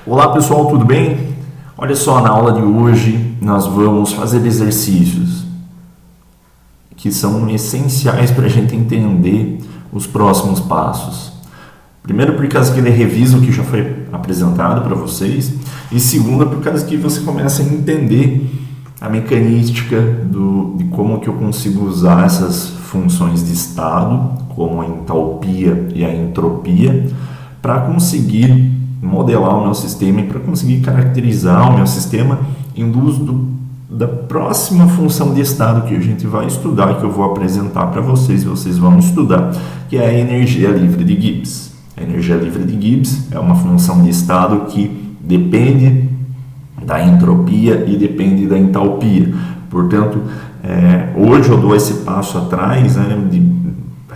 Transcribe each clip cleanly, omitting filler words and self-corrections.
Olá pessoal, tudo bem? Olha só, na aula de hoje nós vamos fazer exercícios que são essenciais para a gente entender os próximos passos. Primeiro, por causa que ele revisa o que já foi apresentado para vocês, e segundo, por causa que você começa a entender a mecânica de como que eu consigo usar essas funções de estado, como a entalpia e a entropia, para conseguir modelar o meu sistema e para conseguir caracterizar o meu sistema em luz da próxima função de estado que a gente vai estudar, que eu vou apresentar para vocês, vocês vão estudar, que é a energia livre de Gibbs. A energia livre de Gibbs é uma função de estado que depende da entropia e depende da entalpia. Portanto, hoje eu dou esse passo atrás, de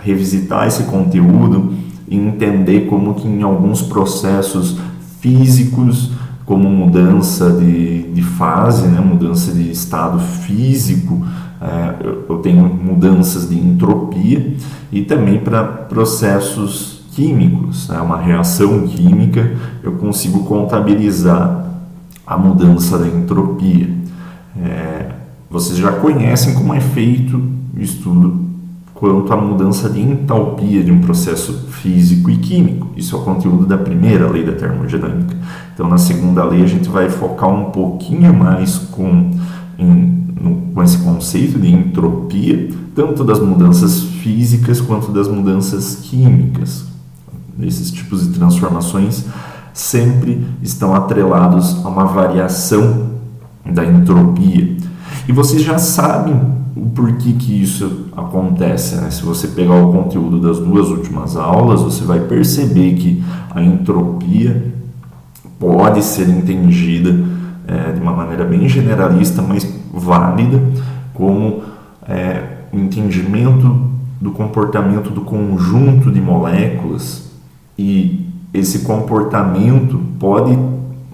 revisitar esse conteúdo e entender como que em alguns processos físicos, como mudança de fase, mudança de estado físico, eu tenho mudanças de entropia, e também para processos químicos, uma reação química, eu consigo contabilizar a mudança da entropia. Vocês já conhecem como é feito o estudo quanto à mudança de entalpia de um processo físico e químico. Isso é o conteúdo da primeira lei da termodinâmica. Então, na segunda lei, a gente vai focar um pouquinho mais com esse conceito de entropia, tanto das mudanças físicas quanto das mudanças químicas. Esses tipos de transformações sempre estão atrelados a uma variação da entropia. E vocês já sabem o porquê que isso acontece, Se você pegar o conteúdo das duas últimas aulas, você vai perceber que a entropia pode ser entendida de uma maneira bem generalista, mas válida, como o entendimento do comportamento do conjunto de moléculas, e esse comportamento pode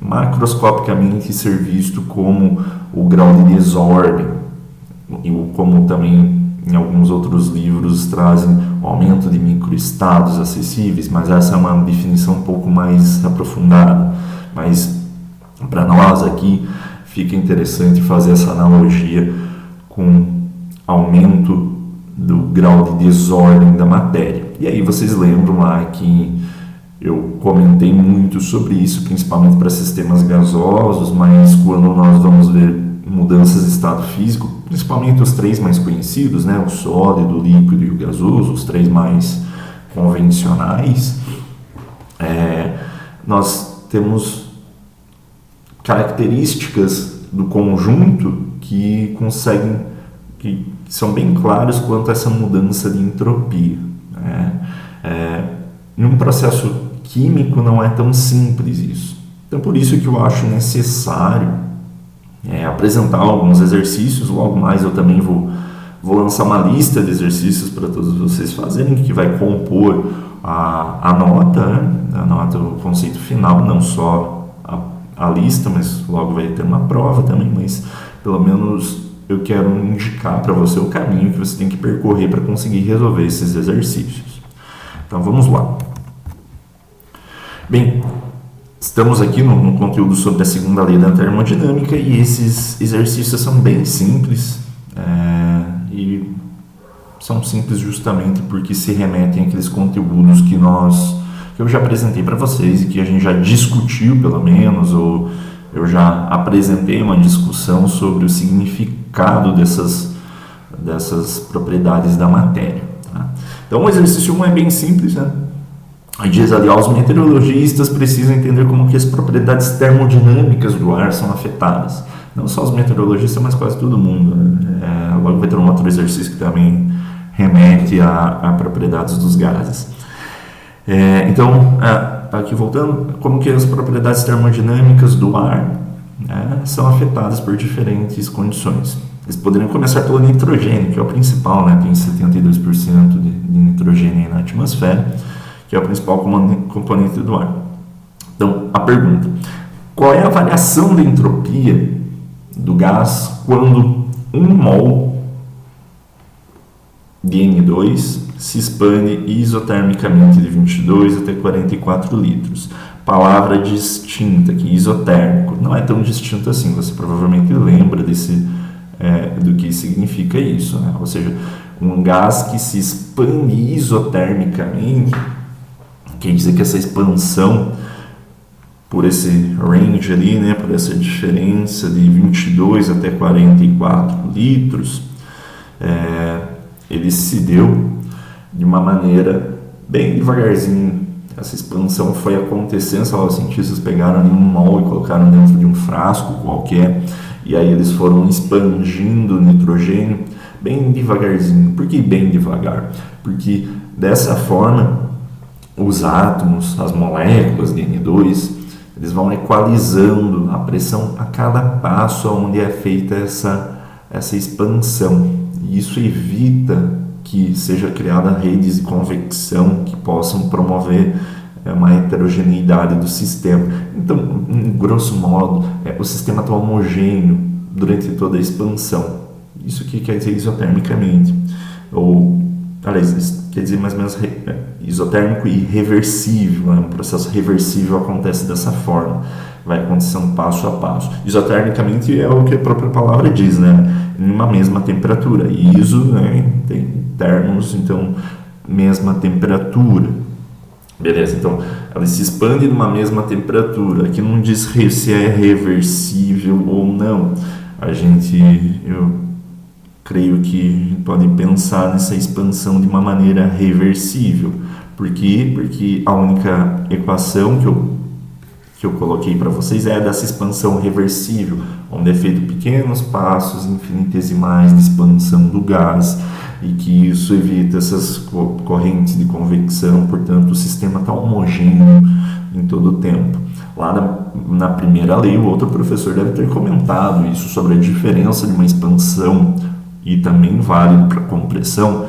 macroscopicamente ser visto como o grau de desordem, como também em alguns outros livros trazem o aumento de microestados acessíveis, mas essa é uma definição um pouco mais aprofundada. Mas para nós aqui fica interessante fazer essa analogia com aumento do grau de desordem da matéria. E aí vocês lembram lá que eu comentei muito sobre isso, principalmente para sistemas gasosos, mas quando nós vamos ver mudanças de estado físico, principalmente os três mais conhecidos, o sólido, o líquido e o gasoso, os três mais convencionais, nós temos características do conjunto que são bem claras quanto a essa mudança de entropia. Em um processo químico não é tão simples isso. Então, por isso que eu acho necessário apresentar alguns exercícios. Logo mais eu também vou lançar uma lista de exercícios para todos vocês fazerem, que vai compor a nota, o conceito final, não só a lista, mas logo vai ter uma prova também, mas pelo menos eu quero indicar para você o caminho que você tem que percorrer para conseguir resolver esses exercícios. Então vamos lá. Bem, estamos aqui no conteúdo sobre a segunda lei da termodinâmica, e esses exercícios são bem simples, e são simples justamente porque se remetem àqueles conteúdos que eu já apresentei para vocês e que a gente já discutiu, pelo menos, ou eu já apresentei uma discussão sobre o significado dessas propriedades da matéria. Tá? Então o exercício 1 é bem simples, Diz ali, os meteorologistas precisam entender como que as propriedades termodinâmicas do ar são afetadas. Não só os meteorologistas, mas quase todo mundo. Logo vai ter um outro exercício que também remete a propriedades dos gases. Então, aqui voltando, como que as propriedades termodinâmicas do ar são afetadas por diferentes condições. Eles poderiam começar pelo nitrogênio, que é o principal, tem 72% de nitrogênio na atmosfera, que é o principal componente do ar. Então, a pergunta: qual é a variação da entropia do gás quando 1 mol de N2 se expande isotermicamente de 22 até 44 litros? palavra distinta, que isotérmico. Não é tão distinto assim, você provavelmente lembra do que significa isso, né? Ou seja, um gás que se expande isotermicamente, quer dizer que essa expansão por esse range ali, né, por essa diferença de 22 até 44 litros, ele se deu de uma maneira bem devagarzinho. Essa expansão foi acontecendo, os cientistas pegaram ali um mol e colocaram dentro de um frasco qualquer, e aí eles foram expandindo o nitrogênio bem devagarzinho. Por que bem devagar? Porque dessa forma os átomos, as moléculas de N2, eles vão equalizando a pressão a cada passo onde é feita essa expansão. E isso evita que seja criada redes de convecção que possam promover uma heterogeneidade do sistema. Então, em grosso modo, o sistema está homogêneo durante toda a expansão. Isso que quer dizer isotermicamente. Quer dizer mais ou menos isotérmico e reversível. Um processo reversível acontece dessa forma. Vai acontecendo passo a passo. Isotermicamente é o que a própria palavra diz, né? Em uma mesma temperatura. Iso, né? Tem termos, então, mesma temperatura. Beleza, então ela se expande numa mesma temperatura. Aqui não diz se é reversível ou não. Eu creio que pode pensar nessa expansão de uma maneira reversível. Por quê? Porque a única equação que eu coloquei para vocês é dessa expansão reversível, onde é feito pequenos passos infinitesimais de expansão do gás, e que isso evita essas correntes de convecção. Portanto, o sistema está homogêneo em todo o tempo. Lá na primeira lei, o outro professor deve ter comentado isso sobre a diferença de uma expansão, e também válido para compressão,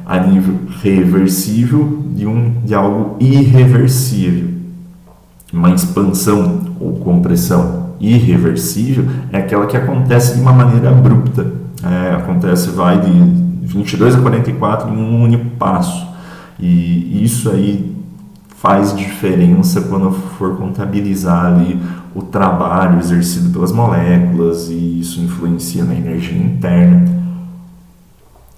a nível reversível de algo irreversível. Uma expansão ou compressão irreversível é aquela que acontece de uma maneira abrupta. Vai de 22 a 44 em um único passo. E isso aí faz diferença quando for contabilizar ali o trabalho exercido pelas moléculas, e isso influencia na energia interna.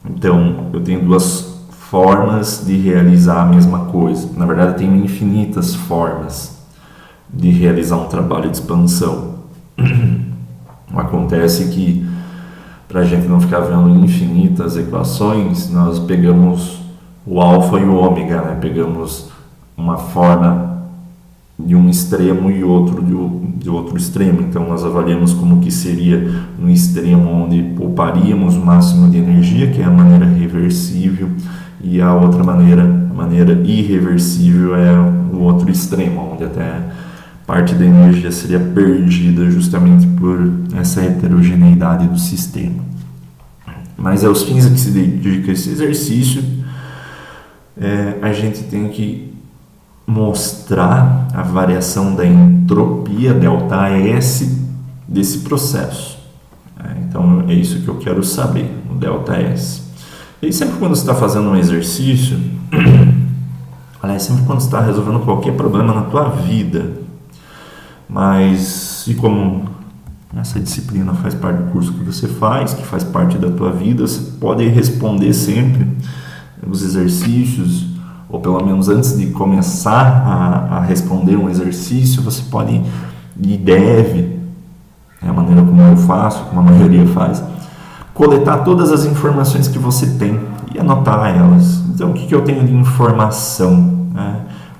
Então, eu tenho duas formas de realizar a mesma coisa. Na verdade, eu tenho infinitas formas de realizar um trabalho de expansão. Acontece que, para a gente não ficar vendo infinitas equações, nós pegamos o alfa e o ômega, né? Pegamos uma forma de um extremo e outro de outro extremo. Então nós avaliamos como que seria no extremo onde pouparíamos o máximo de energia, que é a maneira reversível, e a outra maneira, a maneira irreversível, é o outro extremo, onde até parte da energia seria perdida justamente por essa heterogeneidade do sistema. Mas aos fins a que se dedica esse exercício, a gente tem que mostrar a variação da entropia ΔS desse processo. Então é isso que eu quero saber, o ΔS. E sempre quando você está fazendo um exercício, sempre quando você está resolvendo qualquer problema na tua vida, mas e como essa disciplina faz parte do curso que você faz, que faz parte da tua vida, você pode responder sempre os exercícios, ou pelo menos antes de começar a responder um exercício, você pode e deve, é a maneira como eu faço, como a maioria faz, coletar todas as informações que você tem e anotar elas. Então, o que eu tenho de informação?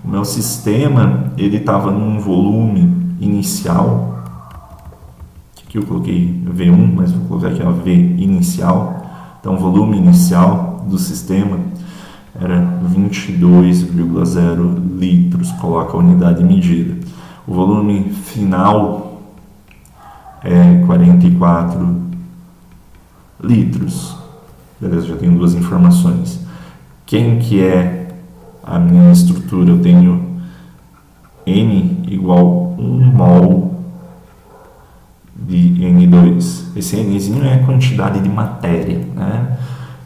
O meu sistema, ele estava num volume inicial, aqui eu coloquei V1, mas vou colocar aqui V inicial. Então, o volume inicial do sistema era 22,0 litros, coloca a unidade medida. O volume final é 44 litros. Beleza, já tenho duas informações. Quem que é a minha estrutura? Eu tenho N igual 1 mol de N2. Esse Nzinho é a quantidade de matéria, né?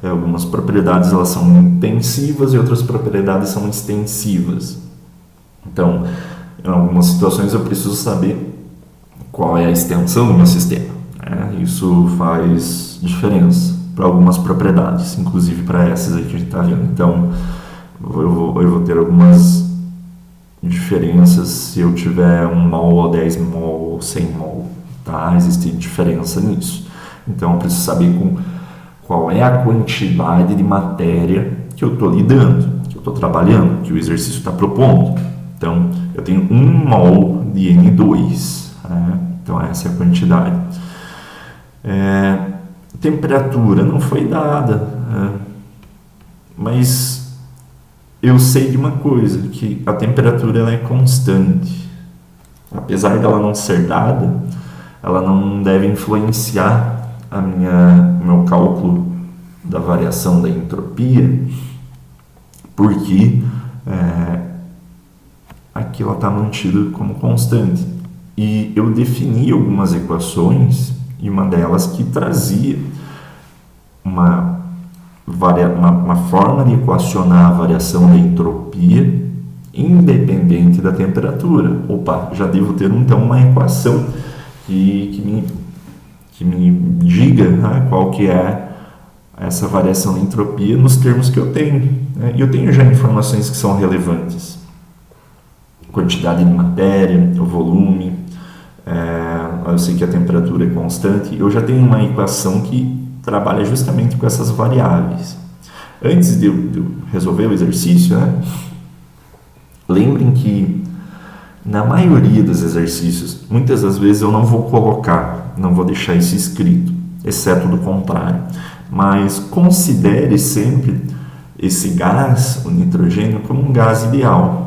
Algumas propriedades elas são intensivas e outras propriedades são extensivas. Então, Em algumas situações eu preciso saber qual é a extensão do meu sistema. Isso faz diferença para algumas propriedades, inclusive para essas aí que a gente está vendo. Então, eu vou ter algumas diferenças se eu tiver 1 mol ou 10 mol ou 100 mol. Tá? Existe diferença nisso. Então, eu preciso saber qual é a quantidade de matéria que eu estou lidando, que eu estou trabalhando, que o exercício está propondo. Então, eu tenho 1 mol de N2. Então, essa é a quantidade. Temperatura não foi dada, mas eu sei de uma coisa, que a temperatura ela é constante. Apesar dela não ser dada, ela não deve influenciar o meu cálculo da variação da entropia, porque aqui ela está mantida como constante. E eu defini algumas equações, e uma delas que trazia uma forma de equacionar a variação da entropia independente da temperatura. Opa, já devo ter então uma equação que me diga qual que é essa variação da entropia nos termos que eu tenho. E eu tenho já informações que são relevantes. Quantidade de matéria, o volume, eu sei que a temperatura é constante. Eu já tenho uma equação que trabalha justamente com essas variáveis. Antes de eu resolver o exercício, lembrem que na maioria dos exercícios, muitas das vezes eu não vou deixar isso escrito, exceto do contrário. Mas considere sempre esse gás, o nitrogênio, como um gás ideal.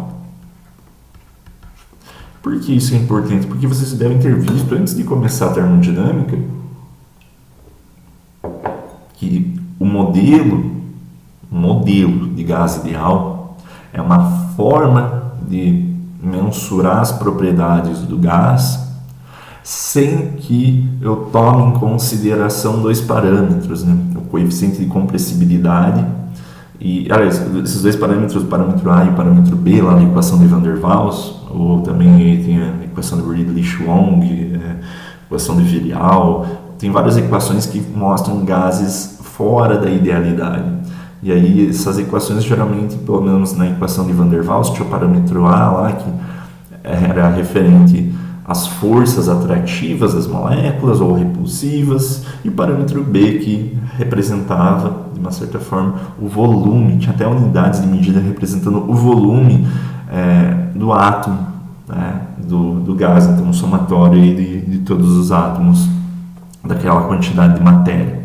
Por que isso é importante? Porque vocês devem ter visto, antes de começar a termodinâmica, que o modelo de gás ideal é uma forma de mensurar as propriedades do gás sem que eu tome em consideração 2 parâmetros, o coeficiente de compressibilidade e, aliás, esses 2 parâmetros, o parâmetro A e o parâmetro B, lá na equação de Van der Waals, ou também tem a equação de Ridley-Schwong, equação de Virial. Tem várias equações que mostram gases fora da idealidade. E aí essas equações geralmente, pelo menos na equação de Van der Waals, tinha o parâmetro A lá, que era referente às forças atrativas das moléculas ou repulsivas, e o parâmetro B, que representava, de uma certa forma, o volume. Tinha até unidades de medida representando o volume do átomo, do gás, então um somatório de todos os átomos daquela quantidade de matéria.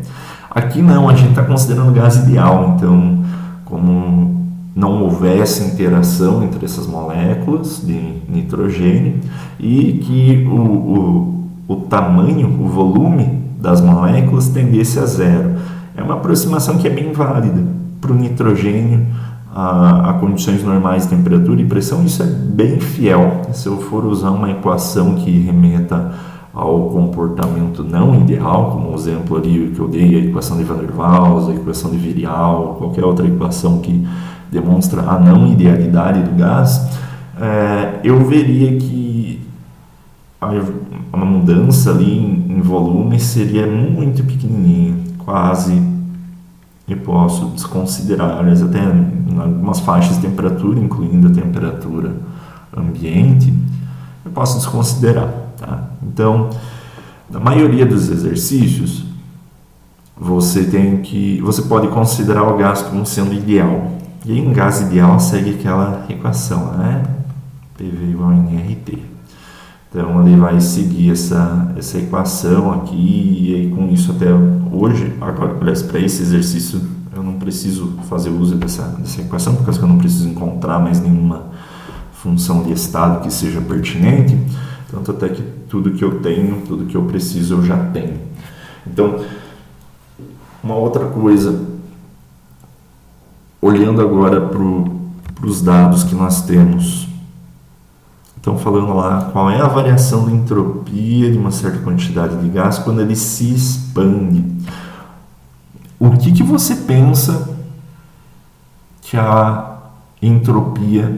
Aqui não, a gente está considerando gás ideal, então como não houvesse interação entre essas moléculas de nitrogênio e que o tamanho, o volume das moléculas tendesse a zero. É uma aproximação que é bem válida para o nitrogênio a condições normais de temperatura e pressão. Isso é bem fiel. Se eu for usar uma equação que remeta ao comportamento não ideal, como o exemplo ali que eu dei, a equação de Van der Waals, a equação de Virial, qualquer outra equação que demonstra a não idealidade do gás, eu veria que uma mudança ali em volume seria muito pequenininha, quase eu posso desconsiderar, aliás, até em algumas faixas de temperatura, incluindo a temperatura ambiente, eu posso desconsiderar. Tá? Então, na maioria dos exercícios, você pode considerar o gás como sendo ideal. E aí, um gás ideal segue aquela equação, PV igual a nRT. Então, ele vai seguir essa equação aqui, e aí, com isso, até hoje, agora, para esse exercício, eu não preciso fazer uso dessa equação, porque eu não preciso encontrar mais nenhuma função de estado que seja pertinente. Tanto até que tudo que eu tenho, tudo que eu preciso, eu já tenho. Então, uma outra coisa, olhando agora para os dados que nós temos, estão falando lá qual é a variação da entropia de uma certa quantidade de gás quando ele se expande. O que você pensa que a entropia,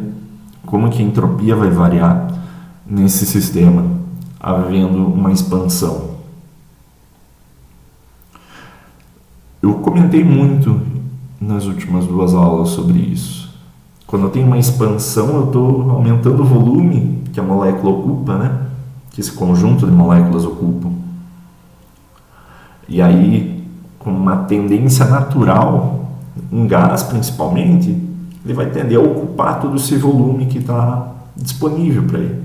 como que a entropia vai variar nesse sistema, havendo uma expansão. Eu comentei muito nas últimas 2 aulas sobre isso. Quando eu tenho uma expansão, eu estou aumentando o volume que a molécula ocupa, né? Que esse conjunto de moléculas ocupam. E aí, com uma tendência natural, um gás principalmente, ele vai tender a ocupar todo esse volume que está disponível para ele.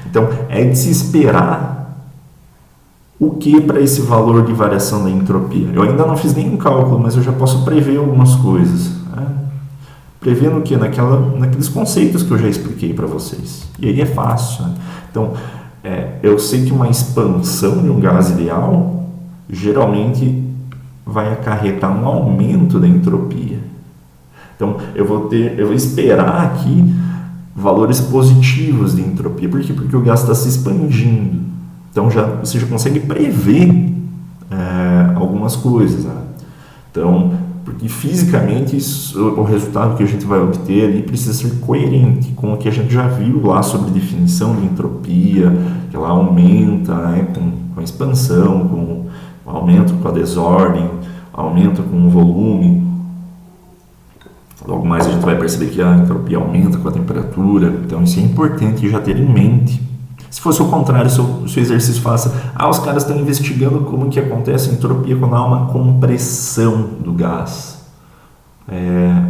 Então, é de se esperar o que para esse valor de variação da entropia. Eu ainda não fiz nenhum cálculo, mas eu já posso prever algumas coisas. Né? Prevendo o que? Naqueles conceitos que eu já expliquei para vocês. E aí é fácil. Né? Então, eu sei que uma expansão de um gás ideal geralmente vai acarretar um aumento da entropia. Então, eu vou esperar aqui valores positivos de entropia. Por quê? Porque o gás está se expandindo. Então, você já consegue prever algumas coisas. Né? Então, porque fisicamente o resultado que a gente vai obter ali precisa ser coerente com o que a gente já viu lá sobre definição de entropia, que ela aumenta, né, com a expansão, com o aumento com a desordem, aumenta com o volume. Logo mais a gente vai perceber que a entropia aumenta com a temperatura. Então isso é importante já ter em mente. Se fosse o contrário, se o exercício faça, os caras estão investigando como que acontece a entropia quando há uma compressão do gás.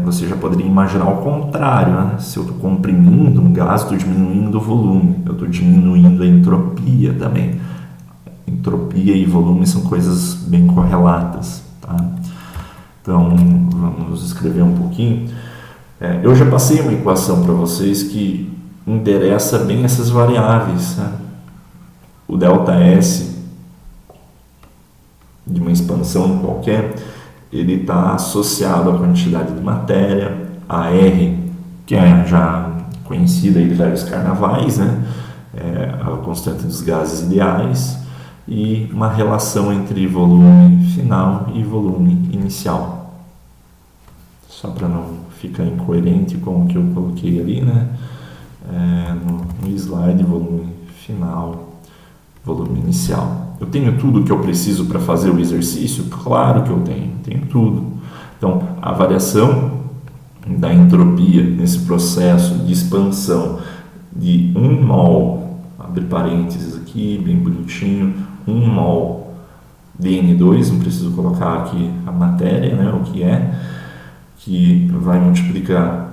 Você já poderia imaginar o contrário, né? Se eu estou comprimindo um gás, estou diminuindo o volume, eu estou diminuindo a entropia também. Entropia e volume são coisas bem correlatas, tá? Então, vamos escrever um pouquinho. Eu já passei uma equação para vocês que endereça bem essas variáveis. Né? O ΔS de uma expansão qualquer, ele está associado à quantidade de matéria, a R, que é já conhecida aí de vários carnavais, né? A constante dos gases ideais, e uma relação entre volume final e volume inicial. Só para não ficar incoerente com o que eu coloquei ali, né? No slide, volume final, volume inicial. Eu tenho tudo o que eu preciso para fazer o exercício? Claro que eu tenho tudo. Então, a variação da entropia nesse processo de expansão de 1 mol, abre parênteses aqui, bem bonitinho, 1 mol de N2, não preciso colocar aqui a matéria, né, o que vai multiplicar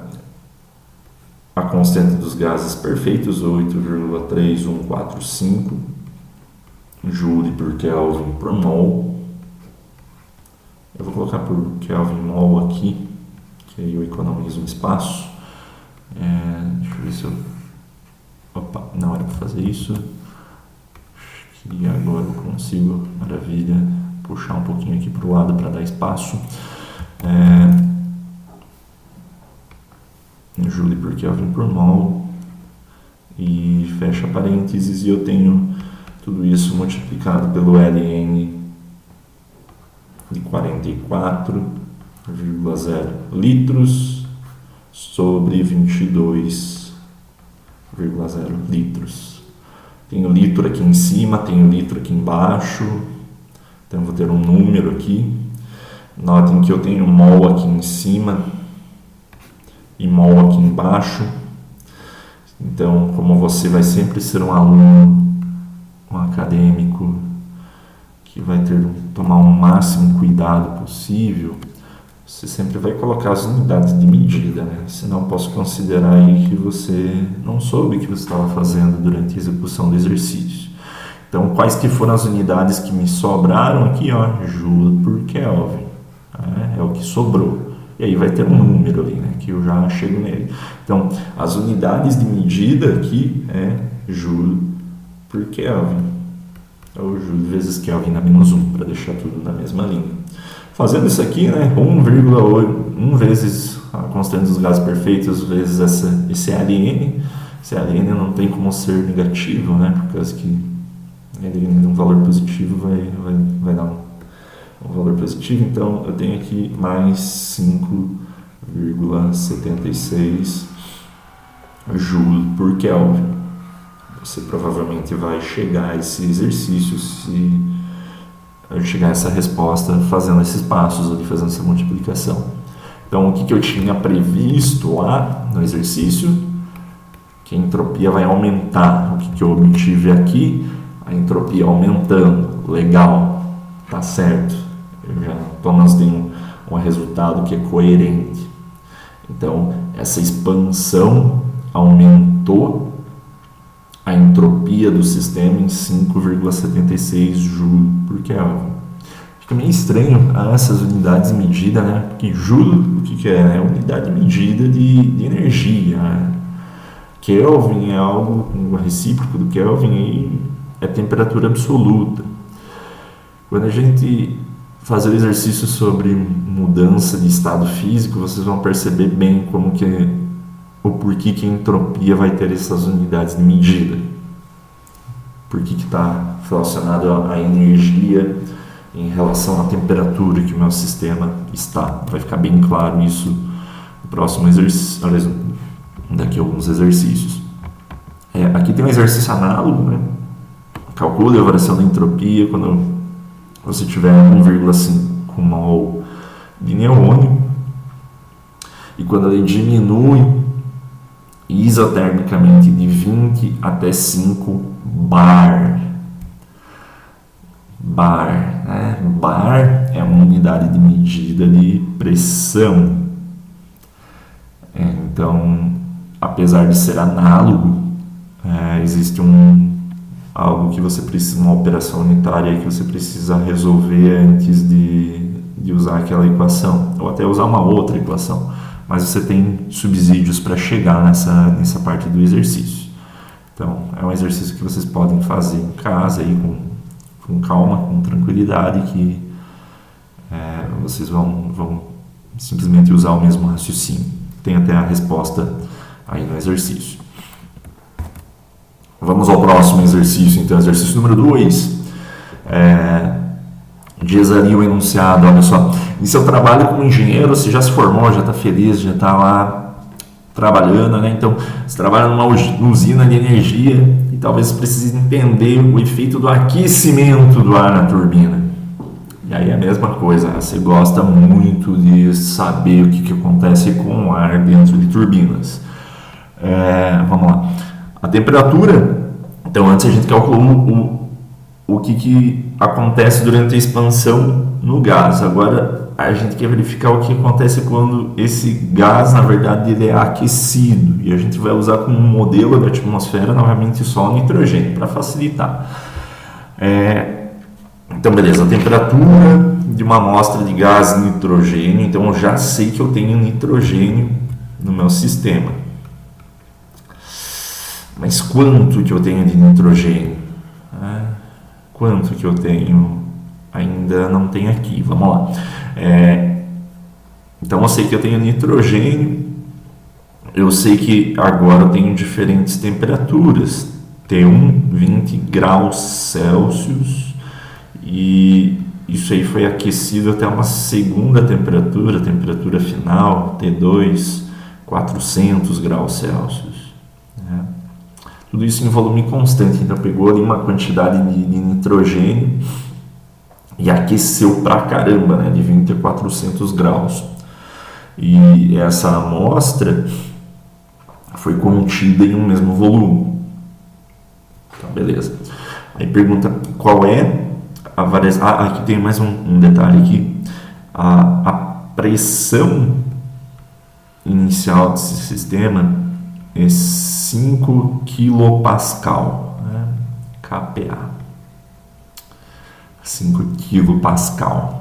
a constante dos gases perfeitos, 8,3145 Joule por Kelvin por mol. Eu vou colocar por Kelvin mol aqui, que aí eu economizo um espaço. Deixa eu ver se eu... Opa, não era para fazer isso. E agora eu consigo, maravilha, puxar um pouquinho aqui para o lado para dar espaço. Joule por Kelvin por mol, e fecha parênteses, e eu tenho tudo isso multiplicado pelo Ln de 44,0 litros sobre 22,0 litros. Tenho litro aqui em cima, tenho litro aqui embaixo, então vou ter um número aqui. Notem que eu tenho mol aqui em cima e mol aqui embaixo. Então, como você vai sempre ser um aluno, um acadêmico que vai tomar o máximo cuidado possível, você sempre vai colocar as unidades de medida, né? Senão posso considerar aí que você não soube o que você estava fazendo durante a execução do exercício. Então, quais que foram as unidades que me sobraram aqui, Joule por Kelvin, é o que sobrou. E aí vai ter um número ali, né, que eu já chego nele. Então, as unidades de medida aqui é Joule por Kelvin, ou Joule vezes Kelvin na menos 1, para deixar tudo na mesma linha. Fazendo isso aqui, né, 1 vezes a constante dos gases perfeitos vezes esse Ln. Esse Ln não tem como ser negativo, né, por causa que Ln de um valor positivo vai dar um valor positivo. Então eu tenho aqui mais 5,76 Joule por Kelvin. Você provavelmente vai chegar a esse exercício, chegar a essa resposta fazendo esses passos ali, fazendo essa multiplicação. Então, o que eu tinha previsto lá no exercício? Que a entropia vai aumentar. O que eu obtive aqui? A entropia aumentando. Legal, tá certo. Então, nós temos um resultado que é coerente. Então, essa expansão aumentou a entropia do sistema em 5,76 Joule por Kelvin. Fica meio estranho essas unidades de medida, né? Porque Joule, o que é? É unidade de medida de energia. Né? Kelvin é algo recíproco do Kelvin e é temperatura absoluta. Quando a gente fazer o exercício sobre mudança de estado físico, vocês vão perceber bem como que o porquê que a entropia vai ter essas unidades de medida. Por que está relacionado à energia em relação à temperatura que o meu sistema está. Vai ficar bem claro isso no próximo exercício, aliás, daqui a alguns exercícios. Aqui tem um exercício análogo, né? Calcule a variação da entropia quando você tiver 1,5 mol de neônio e quando ele diminui isotermicamente de 20 até 5 bar. Bar é uma unidade de medida de pressão. Então, apesar de ser análogo, existe algo que você precisa, uma operação unitária que você precisa resolver antes de usar aquela equação, ou até usar uma outra equação, mas você tem subsídios para chegar nessa parte do exercício. Então, é um exercício que vocês podem fazer em casa aí com calma, com tranquilidade, que vocês vão simplesmente usar o mesmo raciocínio. Tem até a resposta aí no exercício. Vamos ao próximo exercício, então, exercício número 2. Diz ali o enunciado, olha só. Em seu trabalho como engenheiro, você já se formou, já está feliz, já está lá trabalhando, né? Então, você trabalha numa usina de energia e talvez você precise entender o efeito do aquecimento do ar na turbina. E aí é a mesma coisa, você gosta muito de saber o que acontece com o ar dentro de turbinas. Vamos lá. A temperatura, então antes a gente calculou o que acontece durante a expansão no gás. Agora a gente quer verificar o que acontece quando esse gás, na verdade, ele é aquecido. E a gente vai usar como modelo da atmosfera novamente só o nitrogênio, para facilitar. Então, beleza, a temperatura de uma amostra de gás nitrogênio. Então, eu já sei que eu tenho nitrogênio no meu sistema. Mas quanto que eu tenho de nitrogênio? Quanto que eu tenho? Ainda não tem aqui. Vamos lá. Então, eu sei que eu tenho nitrogênio. Eu sei que agora eu tenho diferentes temperaturas. T1, 20 graus Celsius. E isso aí foi aquecido até uma segunda temperatura, temperatura final, T2, 400 graus Celsius. Tudo isso em volume constante, então pegou ali uma quantidade de nitrogênio e aqueceu pra caramba, né, de 20 a 400 graus. E essa amostra foi contida em um mesmo volume. Então, beleza. Aí pergunta qual é a variação. Aqui tem mais um detalhe aqui. A pressão inicial desse sistema é 5 kPa, né? kPa. 5 kPa.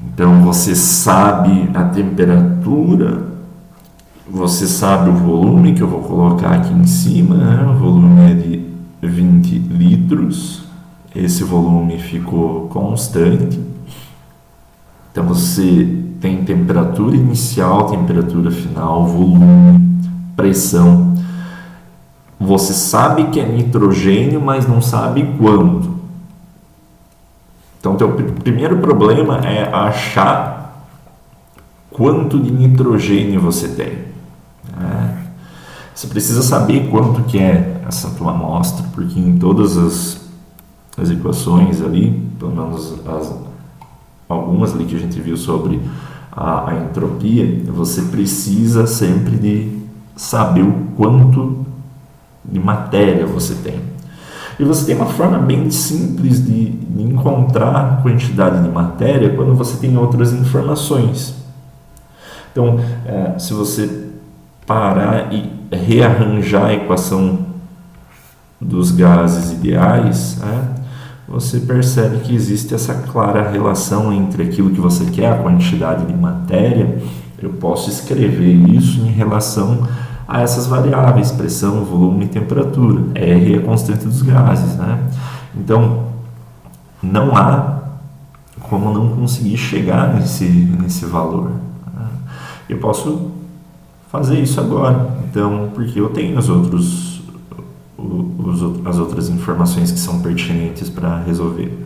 Então você sabe a temperatura, você sabe o volume que eu vou colocar aqui em cima, né? O volume é de 20 litros. Esse volume ficou constante. Então você tem temperatura inicial, temperatura final, volume, pressão. Você sabe que é nitrogênio, mas não sabe quanto. Então, o teu primeiro problema é achar quanto de nitrogênio você tem. Você precisa saber quanto que é essa tua amostra, porque em todas as equações ali, pelo menos algumas ali que a gente viu sobre a entropia, você precisa sempre de saber o quanto de matéria você tem. E você tem uma forma bem simples de encontrar a quantidade de matéria quando você tem outras informações. Então, se você parar e rearranjar a equação dos gases ideais, você percebe que existe essa clara relação entre aquilo que você quer, a quantidade de matéria. Eu posso escrever isso em relação a essas variáveis, pressão, volume e temperatura. R é a constante dos gases, né? Então, não há como não conseguir chegar nesse valor. Eu posso fazer isso agora, então, porque eu tenho as outras informações que são pertinentes para resolver.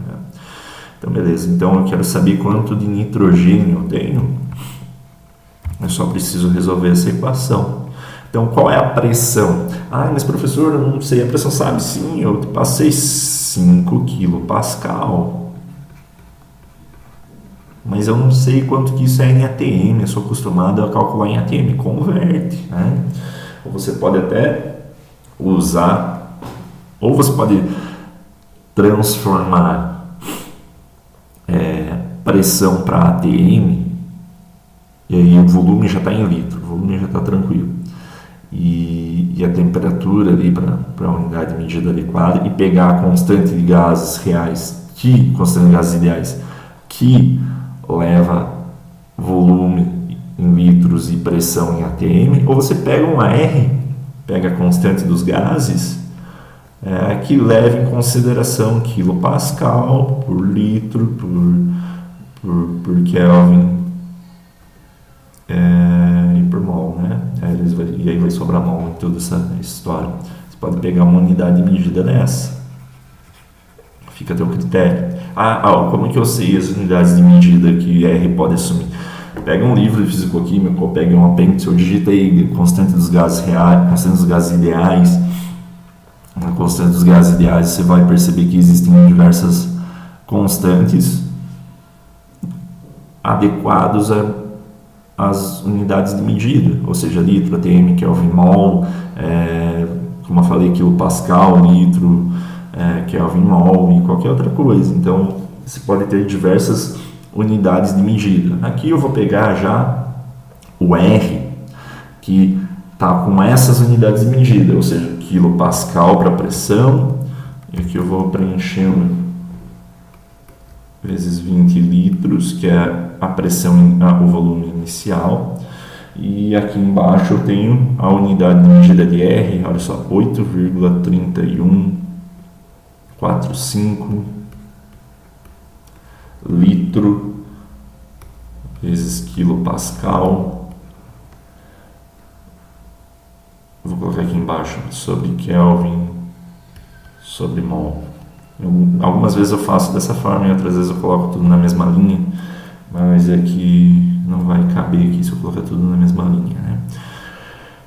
Então, beleza. Então, eu quero saber quanto de nitrogênio eu tenho. Eu só preciso resolver essa equação. Então, qual é a pressão? Mas professor, eu não sei a pressão. Sabe sim, eu passei 5 kPa. Mas eu não sei quanto que isso é em ATM. Eu sou acostumado a calcular em ATM. Converte, né? Ou você pode até usar, ou você pode transformar pressão para ATM, e aí o volume já está em litro, o volume já está tranquilo. E a temperatura ali para a unidade de medida adequada, e pegar a constante de gases reais, constante de gases ideais, que leva volume em litros e pressão em ATM, ou você pega uma R, pega a constante dos gases, que leva em consideração quilopascal por litro por Kelvin e por mol, né? E aí vai sobrar mol em toda essa história. Você pode pegar uma unidade de medida dessa. Fica a teu critério. Como é que eu sei as unidades de medida que R pode assumir? Pega um livro de fisicoquímica, ou pega um apêndice, ou digita aí constante dos gases reais, constante dos gases ideais. Na constante dos gases ideais você vai perceber que existem diversas constantes adequados às unidades de medida, ou seja, litro, ATM, Kelvin, mol, como eu falei, quilopascal, litro, Kelvin, mol e qualquer outra coisa. Então, você pode ter diversas unidades de medida. Aqui eu vou pegar já o R, que está com essas unidades de medida, ou seja, quilopascal para pressão, e aqui eu vou preenchendo vezes 20 litros, que é a pressão, o volume inicial, e aqui embaixo eu tenho a unidade de medida de R, olha só, 8,3145 litro vezes quilopascal. Vou colocar aqui embaixo sobre Kelvin sobre mol. Algumas vezes eu faço dessa forma e outras vezes eu coloco tudo na mesma linha, mas é que não vai caber aqui se eu colocar tudo na mesma linha, né?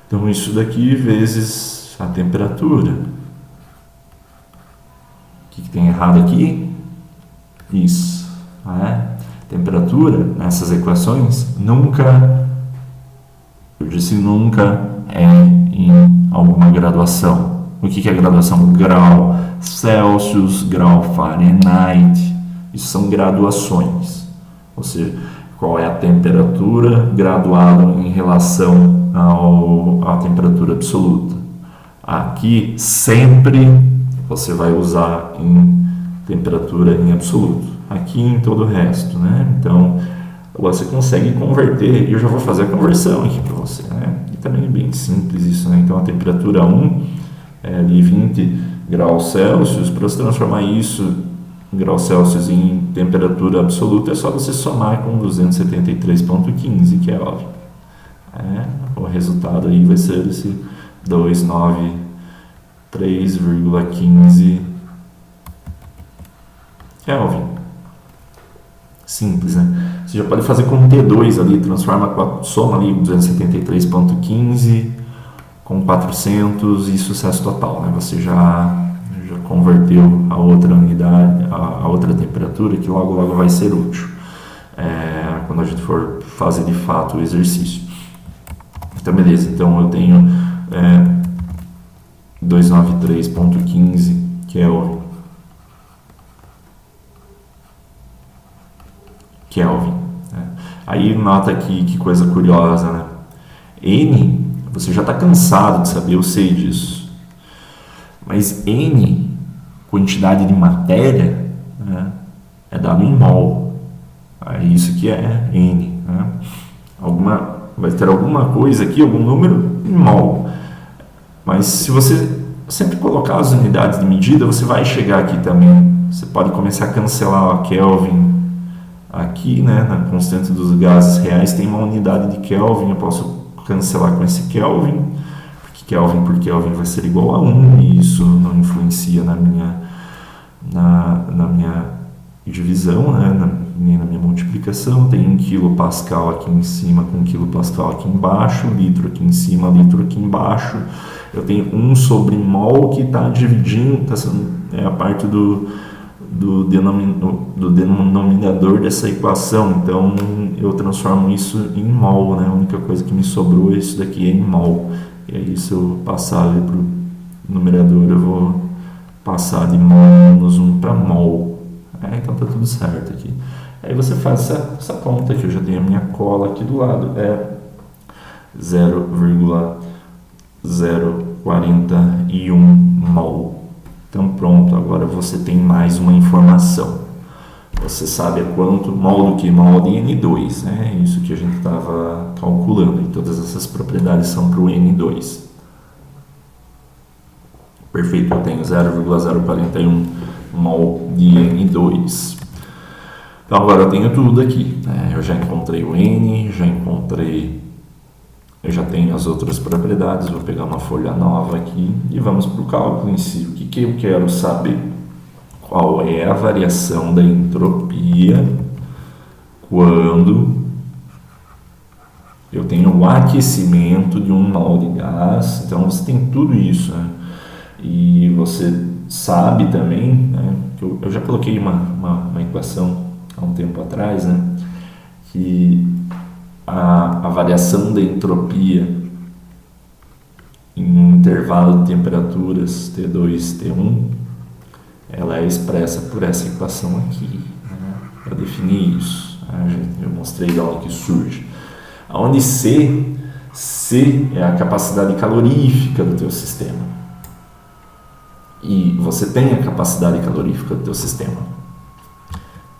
Então isso daqui vezes a temperatura. O que tem errado aqui? Isso, temperatura nessas equações nunca, eu disse nunca, é em alguma graduação. O que é graduação? Grau Celsius, grau Fahrenheit. Isso são graduações. Ou seja, qual é a temperatura graduada em relação à temperatura absoluta. Aqui sempre você vai usar em temperatura em absoluto. Aqui em todo o resto, né? Então, você consegue converter, e eu já vou fazer a conversão aqui para você, né? E também é bem simples isso, né? Então, a temperatura 1 é de 20 graus Celsius. Para você transformar isso em graus Celsius em temperatura absoluta, é só você somar com 273,15, que é óbvio. O resultado aí vai ser esse 293,15 Kelvin. Simples, né? Você já pode fazer com T2 ali, soma ali 273,15 com 400 e sucesso total, né? Você já converteu a outra unidade, a outra temperatura, que logo vai ser útil quando a gente for fazer de fato o exercício. Então beleza, então eu tenho 293.15 Kelvin. Né? Aí nota aqui que coisa curiosa, né? N, você já está cansado de saber, eu sei disso. Mas N, quantidade de matéria, né, é dado em mol. É isso que é N. Né? Vai ter alguma coisa aqui, algum número em mol. Mas se você sempre colocar as unidades de medida, você vai chegar aqui também. Você pode começar a cancelar a Kelvin aqui, né, na constante dos gases reais tem uma unidade de Kelvin, eu posso cancelar com esse Kelvin, porque Kelvin por Kelvin vai ser igual a 1, e isso não influencia na minha divisão, né, nem na minha multiplicação. Tem 1 kPa aqui em cima com 1 kPa aqui embaixo, litro aqui em cima, litro aqui embaixo. Eu tenho 1 sobre mol que está dividindo, a parte do denominador dessa equação, então eu transformo isso em mol, né? A única coisa que me sobrou é isso daqui, em mol. E aí se eu passar ali para o numerador, eu vou passar de mol menos 1 para mol. Então tá tudo certo aqui. Aí você faz essa conta aqui, eu já tenho a minha cola aqui do lado, é 0,041 mol. Então pronto, agora você tem mais uma informação. Você sabe quanto mol do que? Mol de N2, né? Isso que a gente estava calculando. E todas essas propriedades são para o N2. Perfeito, eu tenho 0,041 mol de N2. Então agora eu tenho tudo aqui. Né? Eu já encontrei o N, eu já tenho as outras propriedades. Vou pegar uma folha nova aqui e vamos para o cálculo em si. O que eu quero saber? Qual é a variação da entropia quando eu tenho o aquecimento de 1 mol de gás? Então você tem tudo isso, né? E você sabe também, né, que eu já coloquei uma equação há um tempo atrás, né, que a variação da entropia em um intervalo de temperaturas T2, T1, ela é expressa por essa equação aqui, né, para definir isso. Eu mostrei de onde que surge. Onde C é a capacidade calorífica do teu sistema. E você tem a capacidade calorífica do teu sistema.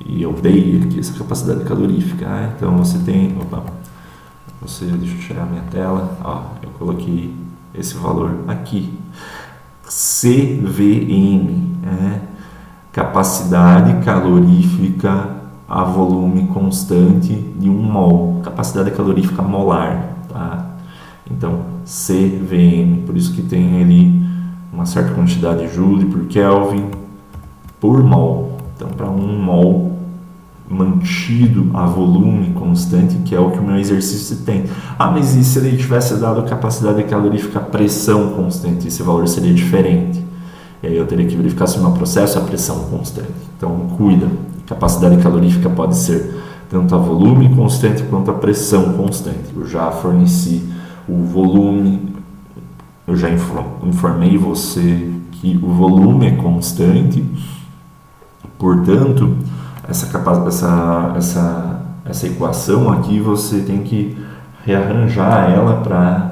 E eu dei aqui essa capacidade calorífica. Então você tem... deixa eu tirar minha tela. Eu coloquei esse valor aqui. CVM, capacidade calorífica a volume constante de 1 mol. Capacidade calorífica molar. Tá? Então, CVM. Por isso que tem ali uma certa quantidade de Joule por Kelvin por mol. Então, para 1 mol mantido a volume constante, que é o que o meu exercício tem. Mas e se ele tivesse dado a capacidade calorífica a pressão constante? Esse valor seria diferente. E aí eu teria que verificar se o meu processo é a pressão constante. Então, cuida. A capacidade calorífica pode ser tanto a volume constante quanto a pressão constante. Eu já forneci o volume. Eu já informei você que o volume é constante, portanto, essa equação aqui você tem que rearranjar ela para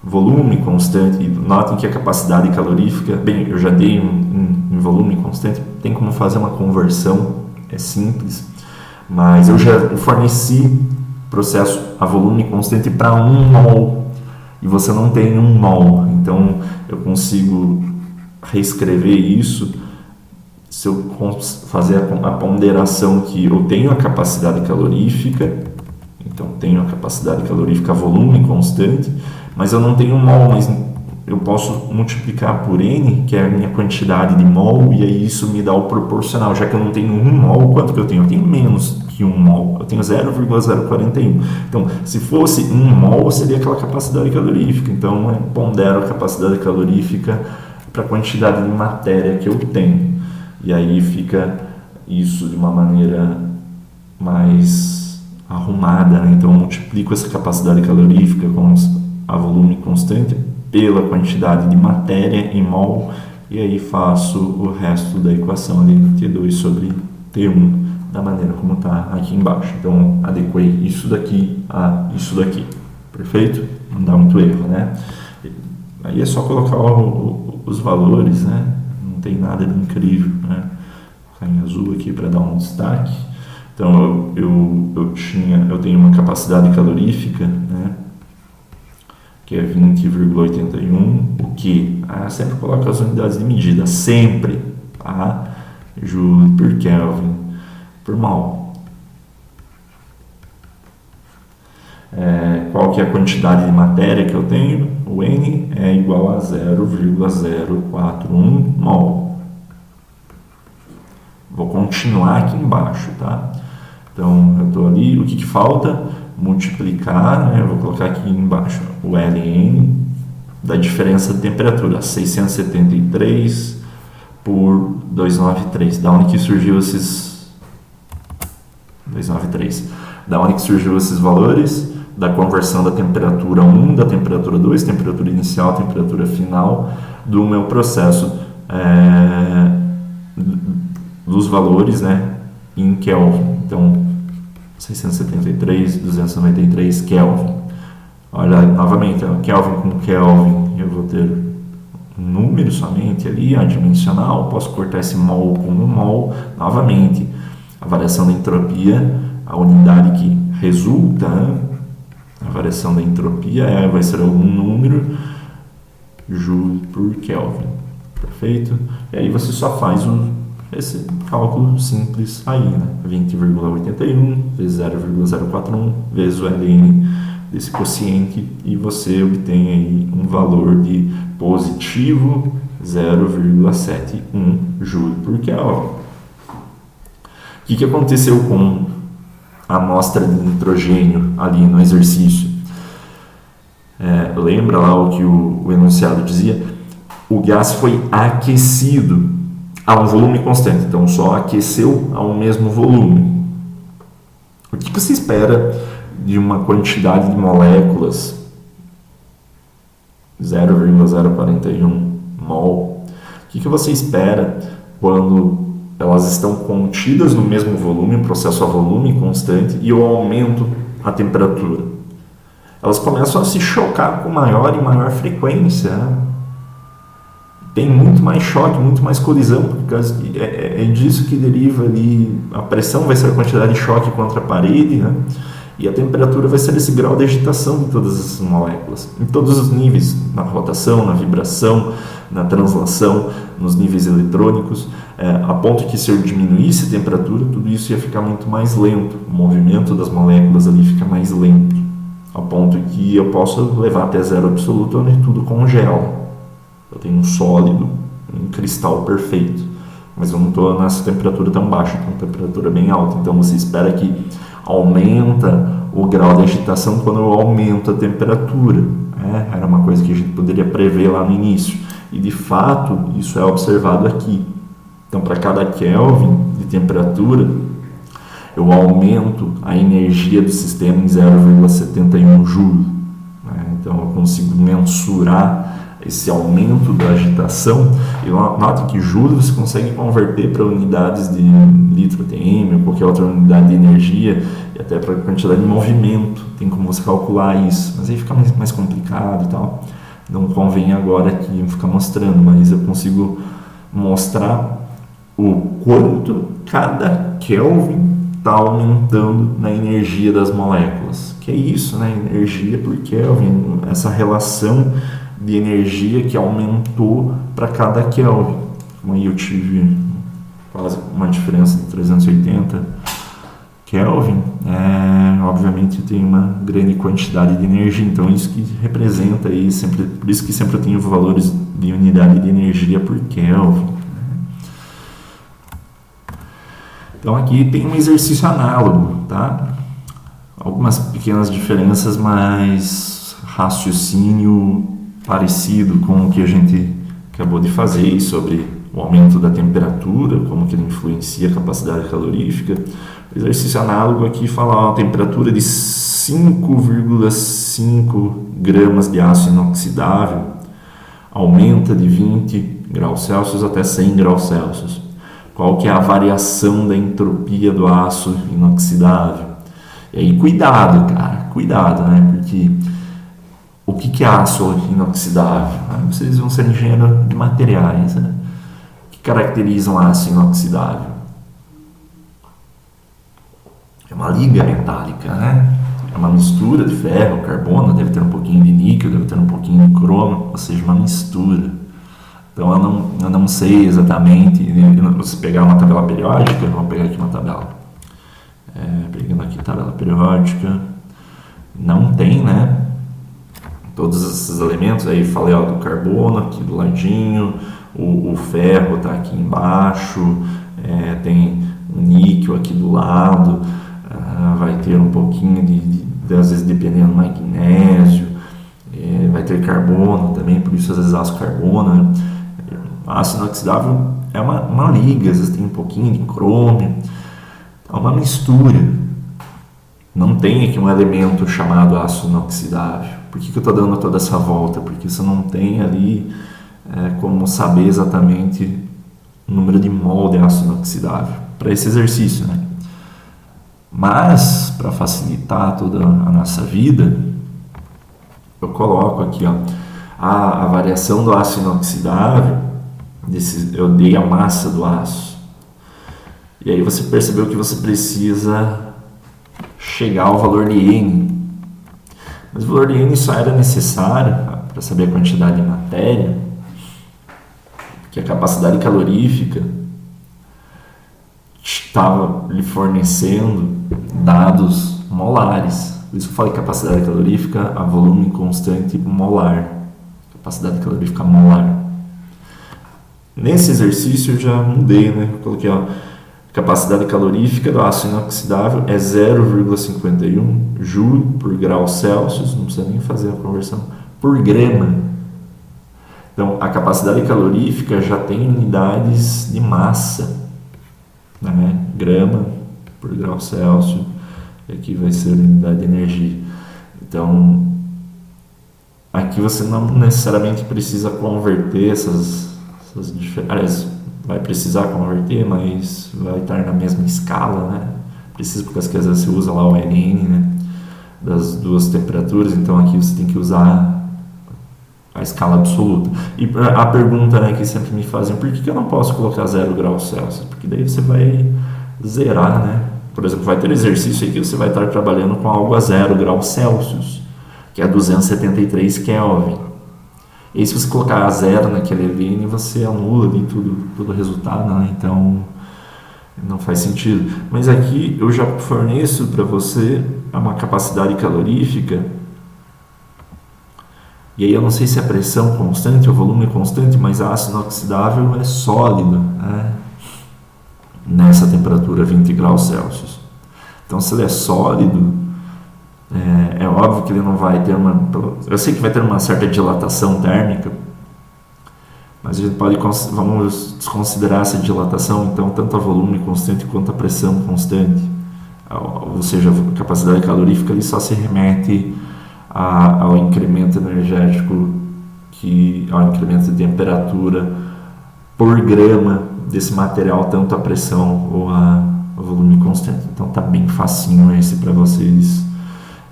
volume constante. Notem que a capacidade calorífica, eu já dei em volume constante, tem como fazer uma conversão, é simples, mas eu já forneci processo a volume constante para 1 mol. E você não tem 1 mol, então eu consigo reescrever isso se eu fazer a ponderação que eu tenho a capacidade calorífica, então tenho a capacidade calorífica a volume constante, mas eu não tenho 1 mol, mas eu posso multiplicar por N, que é a minha quantidade de mol, e aí isso me dá o proporcional. Já que eu não tenho 1 mol, quanto que eu tenho? Eu tenho menos que 1 mol? Eu tenho 0,041. Então, se fosse 1 mol, seria aquela capacidade calorífica. Então, eu pondero a capacidade calorífica para a quantidade de matéria que eu tenho. E aí fica isso de uma maneira mais arrumada, né? Então, eu multiplico essa capacidade calorífica a volume constante pela quantidade de matéria em mol, e aí faço o resto da equação ali, T2 sobre T1, da maneira como está aqui embaixo. Então, adequei isso daqui a isso daqui. Perfeito? Não dá muito erro, né? Aí é só colocar os valores, né? Não tem nada de incrível, né? Vou colocar em azul aqui para dar um destaque. Então, eu tenho uma capacidade calorífica, né? Que é 20,81, o que? Sempre coloca as unidades de medida, sempre, tá? Joule por Kelvin por mol. Qual que é a quantidade de matéria que eu tenho? O N é igual a 0,041 mol. Vou continuar aqui embaixo, tá? Então, eu estou ali, o que falta? Multiplicar, né? Eu vou colocar aqui embaixo o Ln da diferença de temperatura, 673 por 293. Da onde que surgiu esses 293? Da onde que surgiu esses valores? Da conversão da temperatura 1, da temperatura 2, temperatura inicial, temperatura final do meu processo, dos valores, né, em Kelvin. Então, 673, 293 Kelvin. Olha, novamente, Kelvin com Kelvin, eu vou ter um número somente ali, adimensional, posso cortar esse mol com um mol. Novamente, a variação da entropia, a unidade que resulta, né? A variação da entropia vai ser algum número, Joule por Kelvin. Perfeito? E aí você só faz esse cálculo simples aí, né? 20,81 vezes 0,041 vezes o Ln desse quociente, e você obtém aí um valor de positivo 0,71 Joule por Kelvin. O que aconteceu com a amostra de nitrogênio ali no exercício? Lembra lá o que o enunciado dizia? O gás foi aquecido a um volume constante, então só aqueceu ao mesmo volume. O que você espera de uma quantidade de moléculas 0,041 mol? O que você espera quando elas estão contidas no mesmo volume, um processo a volume constante, e eu aumento a temperatura? Elas começam a se chocar com maior e maior frequência, né? Tem muito mais choque, muito mais colisão, porque é disso que deriva ali, a pressão vai ser a quantidade de choque contra a parede, né? E a temperatura vai ser esse grau de agitação de todas essas moléculas, em todos os níveis, na rotação, na vibração, na translação, nos níveis eletrônicos, a ponto que se eu diminuísse a temperatura, tudo isso ia ficar muito mais lento, o movimento das moléculas ali fica mais lento, ao ponto que eu posso levar até zero absoluto, onde tudo congela. Eu tenho um sólido, um cristal perfeito, mas eu não estou nessa temperatura tão baixa, com temperatura bem alta. Então você espera que aumenta o grau de agitação quando eu aumento a temperatura. Era uma coisa que a gente poderia prever lá no início, e de fato isso é observado aqui. Então, para cada Kelvin de temperatura, eu aumento a energia do sistema em 0,71 Joule. Então eu consigo mensurar esse aumento da agitação. E note que Joule você consegue converter para unidades de litro ATM ou qualquer outra unidade de energia, e até para quantidade de movimento, tem como você calcular isso, mas aí fica mais complicado e tal. Não convém agora aqui ficar mostrando, mas eu consigo mostrar o quanto cada Kelvin está aumentando na energia das moléculas. Que é isso, né? Energia por Kelvin, essa relação de energia que aumentou para cada Kelvin. Aí eu tive quase uma diferença de 380 Kelvin, obviamente tem uma grande quantidade de energia, então isso que representa aí sempre, por isso que sempre eu tenho valores de unidade de energia por Kelvin. Então aqui tem um exercício análogo, tá? Algumas pequenas diferenças, mas raciocínio parecido com o que a gente acabou de fazer sobre o aumento da temperatura, como que ele influencia a capacidade calorífica. O exercício análogo aqui fala a temperatura de 5,5 gramas de aço inoxidável aumenta de 20 graus Celsius até 100 graus Celsius. Qual que é a variação da entropia do aço inoxidável? E aí, cuidado, cara, cuidado, né? Porque o que é aço inoxidável? Vocês vão ser engenheiros de materiais, né? O que caracteriza um aço inoxidável? É uma liga metálica, né? É uma mistura de ferro, carbono, deve ter um pouquinho de níquel, deve ter um pouquinho de cromo, ou seja, uma mistura. Então eu não sei exatamente, se pegar uma tabela periódica, vamos pegar aqui uma tabela. Pegando aqui a tabela periódica, não tem, né? Todos esses elementos, aí falei do carbono aqui do ladinho, o ferro está aqui embaixo, tem o níquel aqui do lado, vai ter um pouquinho às vezes dependendo do magnésio, vai ter carbono também, por isso às vezes aço carbono, né? Aço inoxidável é uma liga, às vezes tem um pouquinho de crômio, é uma mistura. Não tem aqui um elemento chamado aço inoxidável. Por que eu estou dando toda essa volta? Porque você não tem ali como saber exatamente o número de mol de aço inoxidável para esse exercício, né? Mas, para facilitar toda a nossa vida, eu coloco aqui a variação do aço inoxidável, eu dei a massa do aço. E aí você percebeu que você precisa chegar ao valor de N. Mas o valor de N só era necessário para saber a quantidade de matéria, porque a capacidade calorífica estava lhe fornecendo dados molares. Por isso que eu falei capacidade calorífica a volume constante molar. Capacidade calorífica molar. Nesse exercício eu já mudei, né? Eu coloquei capacidade calorífica do aço inoxidável é 0,51 joule por grau Celsius, não precisa nem fazer a conversão, por grama. Então, a capacidade calorífica já tem unidades de massa, né? Grama por grau Celsius, e aqui vai ser a unidade de energia. Então, aqui você não necessariamente precisa converter essas diferenças. Vai precisar converter, mas vai estar na mesma escala, né? Precisa, porque às vezes você usa lá o NN, né? Das duas temperaturas, então aqui você tem que usar a escala absoluta. E a pergunta, né, que sempre me fazem, por que eu não posso colocar 0 graus Celsius? Porque daí você vai zerar, né? Por exemplo, vai ter exercício aqui que você vai estar trabalhando com algo a 0 graus Celsius, que é 273 Kelvin. E aí, se você colocar a 0 naquele LN, você anula ali todo o resultado, né? Então não faz sentido. Mas aqui eu já forneço para você uma capacidade calorífica, e aí eu não sei se é pressão constante ou volume constante, mas a ácido inoxidável é sólido, né? Nessa temperatura 20 graus Celsius. Então, se ele é sólido, é óbvio que ele não vai ter eu sei que vai ter uma certa dilatação térmica, mas a gente vamos desconsiderar essa dilatação, então, tanto a volume constante quanto a pressão constante. Ou seja, a capacidade calorífica ali só se remete ao incremento energético, ao incremento de temperatura por grama desse material, tanto a pressão ou a volume constante. Então tá bem facinho esse para vocês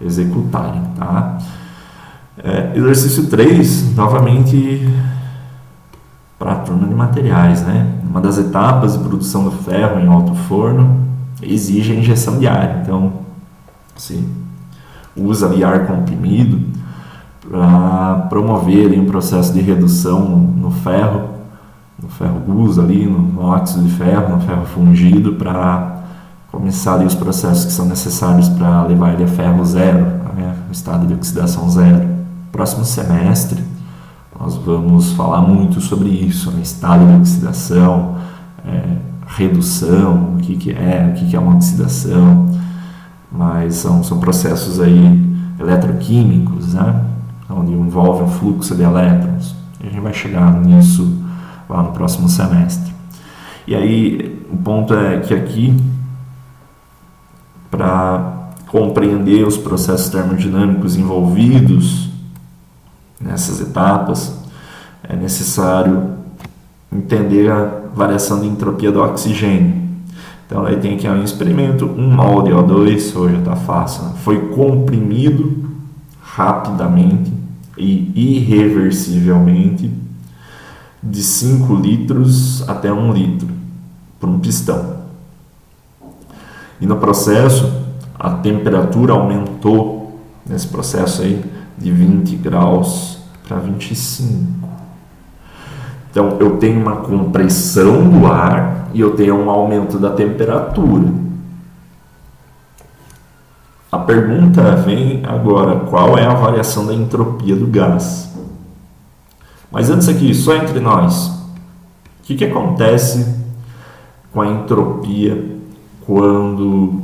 executarem, tá? Exercício 3, novamente para a turma de materiais, né? Uma das etapas de produção do ferro em alto forno exige a injeção de ar. Então, se usa ali ar comprimido para promover ali um processo de redução no ferro gusa ali, no óxido de ferro, no ferro fundido, para começar ali os processos que são necessários para levar ele a ferro zero, né? O estado de oxidação zero. Próximo semestre nós vamos falar muito sobre isso, né? Estado de oxidação, redução, o que é uma oxidação, mas são processos aí eletroquímicos, né? Onde envolve um fluxo de elétrons. A gente vai chegar nisso lá no próximo semestre. E aí, o ponto é que aqui, para compreender os processos termodinâmicos envolvidos nessas etapas, é necessário entender a variação de entropia do oxigênio. Então, aí tem aqui um experimento, 1 mol de O2, hoje está fácil, né? Foi comprimido rapidamente e irreversivelmente de 5 litros até 1 litro por um pistão. E no processo, a temperatura aumentou nesse processo aí de 20 graus para 25. Então, eu tenho uma compressão do ar e eu tenho um aumento da temperatura. A pergunta vem agora, qual é a variação da entropia do gás? Mas antes aqui, só entre nós, o que acontece com a entropia quando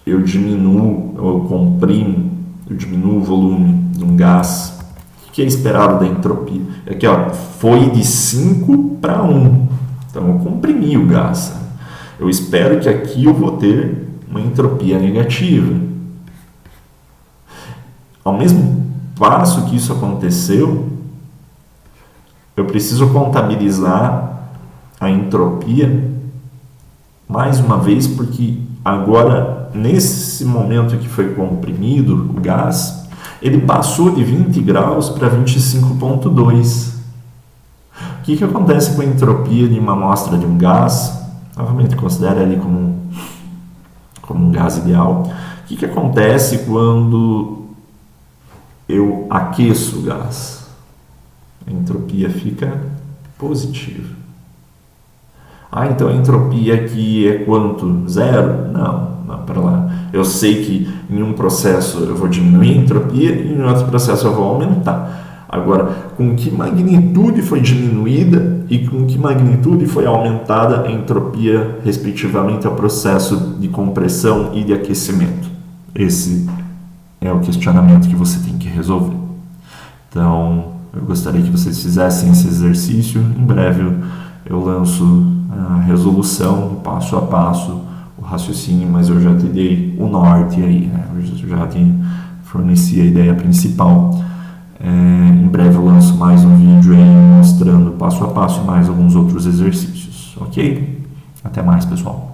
eu diminuo, eu comprimo, eu diminuo o volume de um gás? O que é esperado da entropia? Aqui, ó, foi de 5 para 1. Então, eu comprimi o gás. Eu espero que aqui eu vou ter uma entropia negativa. Ao mesmo passo que isso aconteceu, eu preciso contabilizar a entropia mais uma vez, porque agora, nesse momento que foi comprimido o gás, ele passou de 20 graus para 25,2. O que acontece com a entropia de uma amostra de um gás? Novamente, considere ali como um gás ideal. O que acontece quando eu aqueço o gás? A entropia fica positiva. Então a entropia aqui é quanto? 0? Não, para lá. Eu sei que em um processo eu vou diminuir a entropia e em outro processo eu vou aumentar. Agora, com que magnitude foi diminuída e com que magnitude foi aumentada a entropia, respectivamente, ao processo de compressão e de aquecimento? Esse é o questionamento que você tem que resolver. Então, eu gostaria que vocês fizessem esse exercício. Em breve eu lanço a resolução, passo a passo, o raciocínio, mas eu já te dei o norte aí, né? Eu já te forneci a ideia principal. Em breve eu lanço mais um vídeo aí mostrando passo a passo e mais alguns outros exercícios, ok? Até mais, pessoal.